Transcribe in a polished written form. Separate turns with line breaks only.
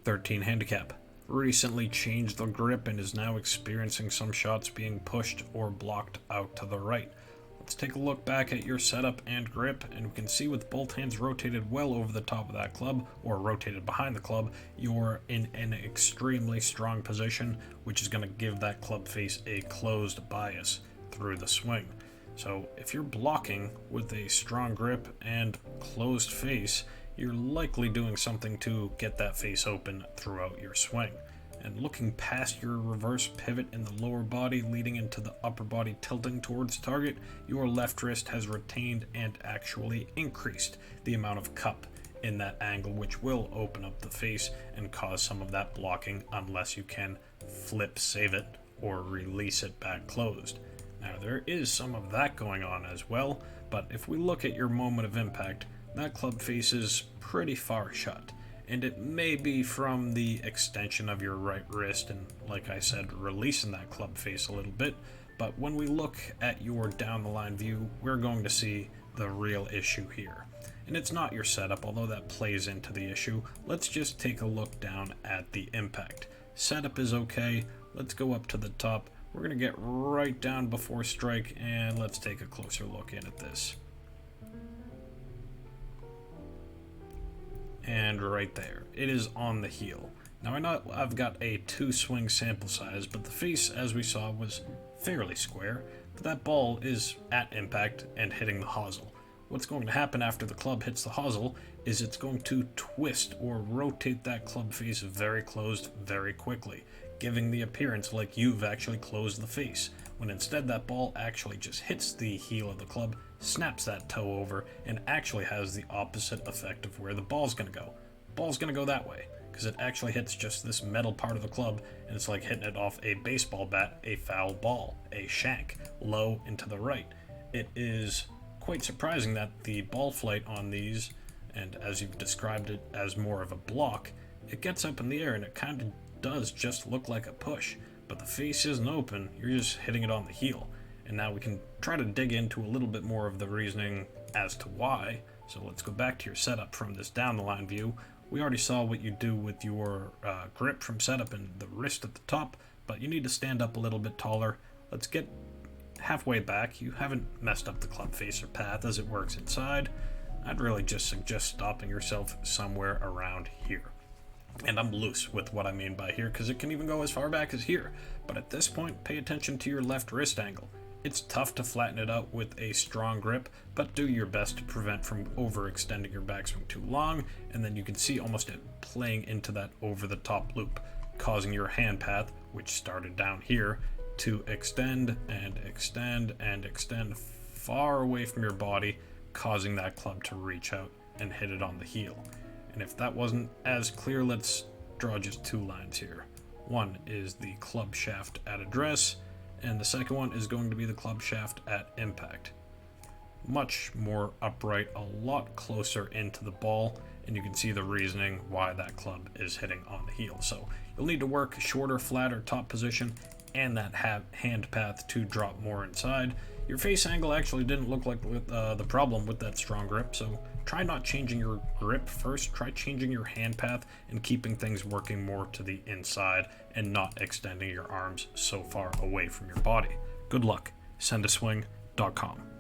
13 handicap. Recently changed the grip and is now experiencing some shots being pushed or blocked out to the right. Let's take a look back at your setup and grip, and we can see with both hands rotated well over the top of that club, or rotated behind the club, you're in an extremely strong position, which is going to give that club face a closed bias through the swing. So if you're blocking with a strong grip and closed face, you're likely doing something to get that face open throughout your swing. And looking past your reverse pivot in the lower body leading into the upper body tilting towards target, your left wrist has retained and actually increased the amount of cup in that angle, which will open up the face and cause some of that blocking unless you can flip save it or release it back closed. Now there is some of that going on as well, but if we look at your moment of impact, that club face is pretty far shut, and it may be from the extension of your right wrist and, like I said, releasing that club face a little bit. But when we look at your down the line view, we're going to see the real issue here. And it's not your setup, although that plays into the issue. Let's just take a look down at the impact. Setup is okay. Let's go up to the top. We're going to get right down before strike, and let's take a closer look in at this. And right there, it is on the heel. Now I know I've got a 2 swing sample size, but the face, as we saw, was fairly square, but that ball is at impact and hitting the hosel. What's going to happen after the club hits the hosel is it's going to twist or rotate that club face very closed very quickly, giving the appearance like you've actually closed the face, when instead that ball actually just hits the heel of the club, snaps that toe over, and actually has the opposite effect of where the ball's going to go. Ball's going to go that way, because it actually hits just this metal part of the club, and it's like hitting it off a baseball bat, a foul ball, a shank, low and to the right. It is quite surprising that the ball flight on these, and as you've described it as more of a block, it gets up in the air and it kind of does just look like a push, but the face isn't open, you're just hitting it on the heel. And now we can try to dig into a little bit more of the reasoning as to why. So let's go back to your setup from this down the line view. We already saw what you do with your grip from setup and the wrist at the top, but you need to stand up a little bit taller. Let's get halfway back. You haven't messed up the club face or path as it works inside. I'd really just suggest stopping yourself somewhere around here. And I'm loose with what I mean by here, because it can even go as far back as here. But at this point, pay attention to your left wrist angle. It's tough to flatten it out with a strong grip, but do your best to prevent from overextending your backswing too long, and then you can see almost it playing into that over-the-top loop, causing your hand path, which started down here, to extend and extend and extend far away from your body, causing that club to reach out and hit it on the heel. And if that wasn't as clear, let's draw just 2 lines here. One is the club shaft at address, and the second one is going to be the club shaft at impact. Much more upright, a lot closer into the ball, and you can see the reasoning why that club is hitting on the heel. So you'll need to work shorter, flatter top position and that hand path to drop more inside. Your face angle actually didn't look like the problem with that strong grip, so try not changing your grip first, try changing your hand path and keeping things working more to the inside and not extending your arms so far away from your body. Good luck. SendASwing.com.